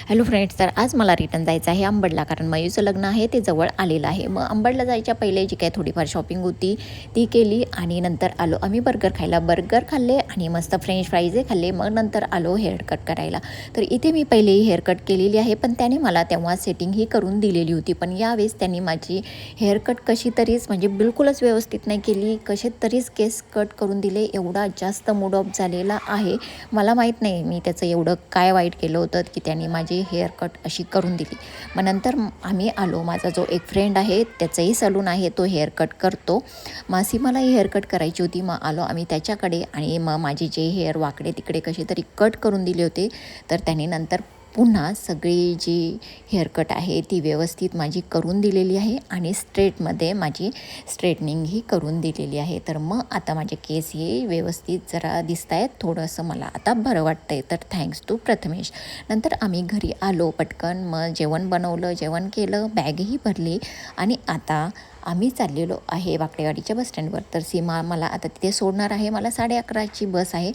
Hello friends, तर आज मला रिटर्न जायचं आहे अंबडला, कारण मयूचं लग्न आहे ते जवळ आलेलं आहे. मग अंबडला जायच्या पहिले जी काय थोडीफार शॉपिंग होती ती केली आणि नंतर आलो आम्ही बर्गर खायला. बर्गर खाल्ले आणि मस्त फ्रेंच फ्राईजही खाल्ले. मग नंतर आलो हेअरकट करायला. तर इथे मी पहिलेही हेअरकट केलेली आहे, पण त्याने मला तेव्हा सेटिंग ही करून दिलेली होती. पण यावेळेस त्यांनी माझी हेअरकट कशी तरीच म्हणजे बिलकुलच व्यवस्थित नाही केली, कसे तरीच केस कट करून दिले. एवढा जास्त मूड ऑफ झालेला आहे. मला माहीत नाही मी त्याचं एवढं काय वाईट केलं होतं की त्यांनी माझी हेअरकट अशी करून दिली. मग नंतर आम्ही आलो. माझा जो एक फ्रेंड आहे त्याचंही सलून आहे, तो हेअरकट करतो. मासी मलाही हेअरकट करायची होती. मग आलो आम्ही त्याच्याकडे आणि मग माझे जे हेअर वाकडे तिकडे कसे तरी कट करून दिले होते. तर त्याने नंतर पुन्हा सगळी जी हेअरकट आहे ती व्यवस्थित माझी करून दिलेली आहे आणि स्ट्रेटमध्ये माझी स्ट्रेटनिंगही करून दिलेली आहे. तर मग आता माझे केस हे व्यवस्थित जरा दिसत आहेत. थोडंसं मला आता बरं वाटतं आहे. तर थँक्स टू प्रथमेश. नंतर आम्ही घरी आलो पटकन. मग जेवण बनवलं, जेवण केलं, बॅगही भरली आणि आता आम्ही चाललेलो आहे वाकडेवाडीच्या बसस्टँडवर. तर सीमा मला आता तिथे सोडणार आहे. मला 11:30ची बस आहे.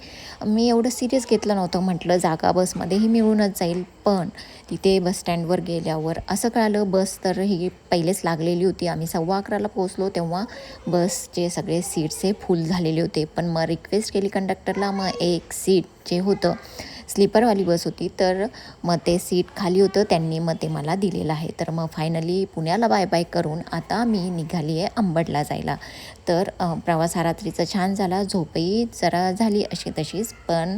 मी एवढं सिरियस घेतलं नव्हतं, म्हटलं जागा बसमध्येही मिळूनच जाईल. पण तिथे बसस्टँडवर गेल्यावर असं कळालं बस तर ही पहिलेच लागलेली होती. आम्ही 11:15ला पोहोचलो तेव्हा बसचे सगळे सीट्स हे फुल झालेले होते. पण मग रिक्वेस्ट केली कंडक्टरला. मग एक सीट जे होतं स्लीपरवाली बस होती, तर मग ते सीट खाली होतं, त्यांनी मग ते मला दिलेलं आहे. तर मग फायनली पुण्याला बाय बाय करून आता मी निघाली आहे अंबडला जायला. तर प्रवास हा रात्रीचा छान झाला, झोपही जरा झाली अशी तशीच. पण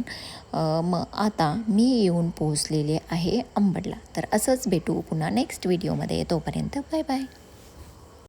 मग आता मी येऊन पोहोचलेले आहे अंबडला. तर असंच भेटू पुन्हा नेक्स्ट व्हिडिओमध्ये. तोपर्यंत बाय बाय.